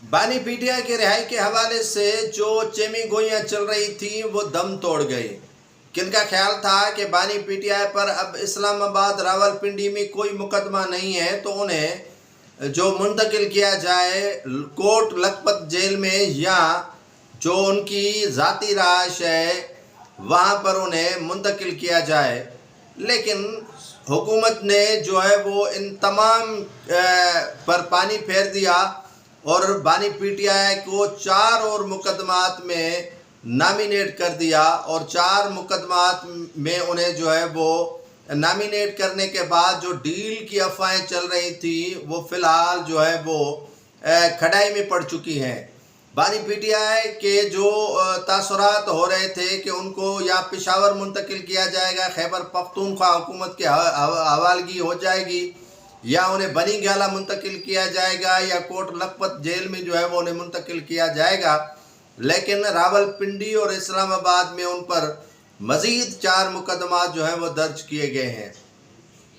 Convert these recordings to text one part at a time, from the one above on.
بانی P T I کی رہائی کے حوالے سے جو چیمی گوئیاں چل رہی تھیں وہ دم توڑ گئی۔ کن کا خیال تھا کہ بانی پی ٹی آئی پر اب اسلام آباد راولپنڈی میں کوئی مقدمہ نہیں ہے تو انہیں جو منتقل کیا جائے کوٹ لکھپت جیل میں یا جو ان کی ذاتی رہائش ہے وہاں پر انہیں منتقل کیا جائے، لیکن حکومت نے جو ہے وہ ان تمام پر پانی پھیر دیا اور بانی پی ٹی آئی کو 4 اور مقدمات میں نامینیٹ کر دیا، اور 4 مقدمات میں انہیں جو ہے وہ نامینیٹ کرنے کے بعد جو ڈیل کی افواہیں چل رہی تھیں وہ فی الحال جو ہے وہ کھڑائی میں پڑ چکی ہیں۔ بانی پی ٹی آئی کے جو تاثرات ہو رہے تھے کہ ان کو یا پشاور منتقل کیا جائے گا، خیبر پختونخوا حکومت کے حوالگی ہو جائے گی، یا انہیں بنی گالہ منتقل کیا جائے گا، یا کوٹ لکھپت جیل میں جو ہے وہ انہیں منتقل کیا جائے گا، لیکن راولپنڈی اور اسلام آباد میں ان پر مزید 4 مقدمات جو ہیں وہ درج کیے گئے ہیں۔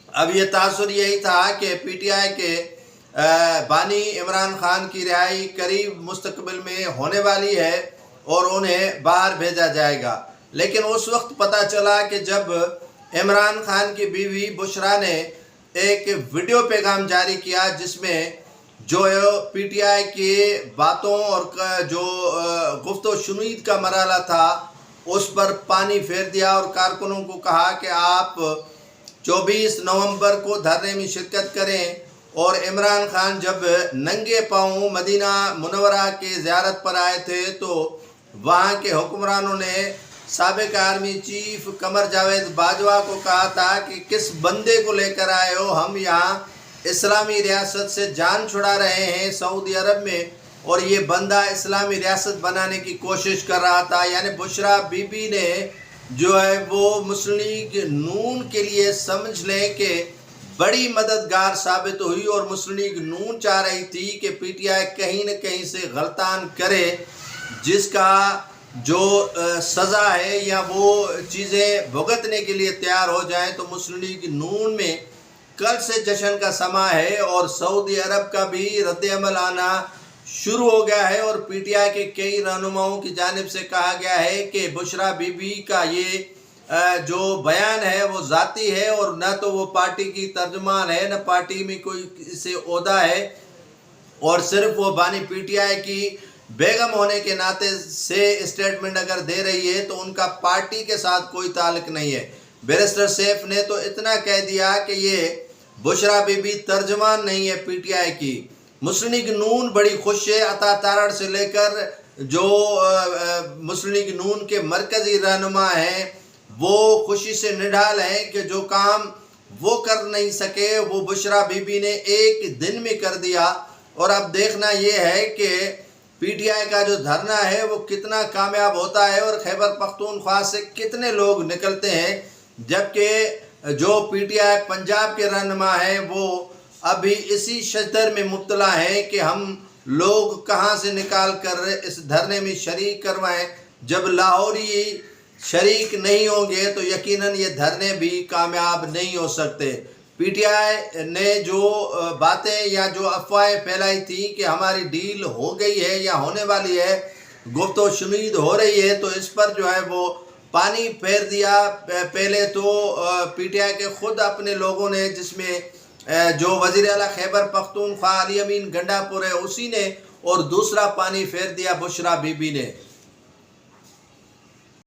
اب یہ تاثر یہی تھا کہ پی ٹی آئی کے بانی عمران خان کی رہائی قریب مستقبل میں ہونے والی ہے اور انہیں باہر بھیجا جائے گا، لیکن اس وقت پتہ چلا کہ جب عمران خان کی بیوی بشرا نے ایک ویڈیو پیغام جاری کیا جس میں جو پی ٹی آئی کی باتوں اور جو گفت و شنید کا مرحلہ تھا اس پر پانی پھیر دیا اور کارکنوں کو کہا کہ آپ 24 نومبر کو دھرنے میں شرکت کریں، اور عمران خان جب ننگے پاؤں مدینہ منورہ کی زیارت پر آئے تھے تو وہاں کے حکمرانوں نے سابق آرمی چیف قمر جاوید باجوہ کو کہا تھا کہ کس بندے کو لے کر آئے ہو، ہم یہاں اسلامی ریاست سے جان چھڑا رہے ہیں سعودی عرب میں، اور یہ بندہ اسلامی ریاست بنانے کی کوشش کر رہا تھا۔ یعنی بشرا بی بی نے جو ہے وہ مسلم لیگ نون کے لیے سمجھ لیں کہ بڑی مددگار ثابت ہوئی، اور مسلم لیگ نون چاہ رہی تھی کہ پی ٹی آئی کہیں نہ کہیں سے غلطان کرے جس کا جو سزا ہے یا وہ چیزیں بھگتنے کے لیے تیار ہو جائیں۔ تو مسلم لیگ نون میں کل سے جشن کا سماں ہے اور سعودی عرب کا بھی رد عمل آنا شروع ہو گیا ہے، اور پی ٹی آئی کے کئی رہنماؤں کی جانب سے کہا گیا ہے کہ بشرا بی بی کا یہ جو بیان ہے وہ ذاتی ہے، اور نہ تو وہ پارٹی کی ترجمان ہے نہ پارٹی میں کوئی سے عہدہ ہے، اور صرف وہ بانی پی ٹی آئی کی بیگم ہونے کے ناطے سے اسٹیٹمنٹ اگر دے رہی ہے تو ان کا پارٹی کے ساتھ کوئی تعلق نہیں ہے۔ بیرسٹر سیف نے تو اتنا کہہ دیا کہ یہ بشرا بی بی ترجمان نہیں ہے پی ٹی آئی کی۔ مسلم لیگ نون بڑی خوش ہے، عطا تارڑ سے لے کر جو مسلم لیگ نون کے مرکزی رہنما ہیں وہ خوشی سے نڈھال ہیں کہ جو کام وہ کر نہیں سکے وہ بشرا بی بی نے ایک دن میں کر دیا، اور اب دیکھنا یہ ہے کہ پی ٹی آئی کا جو دھرنا ہے وہ کتنا کامیاب ہوتا ہے اور خیبر پختونخوا سے کتنے لوگ نکلتے ہیں، جبکہ جو پی ٹی آئی پنجاب کے رہنما ہیں وہ ابھی اسی شجر میں مبتلا ہیں کہ ہم لوگ کہاں سے نکال کر اس دھرنے میں شریک کروائیں۔ جب لاہوری شریک نہیں ہوں گے تو یقیناً یہ دھرنے بھی کامیاب نہیں ہو سکتے۔ پی ٹی آئی نے جو باتیں یا جو افواہیں پھیلائی تھیں کہ ہماری ڈیل ہو گئی ہے یا ہونے والی ہے، گفت و شنید ہو رہی ہے، تو اس پر جو ہے وہ پانی پھیر دیا۔ پہلے تو پی ٹی آئی کے خود اپنے لوگوں نے، جس میں جو وزیر اعلیٰ خیبر پختونخوا علی امین گنڈا پور ہے اسی نے، اور دوسرا پانی پھیر دیا بشرا بی بی نے۔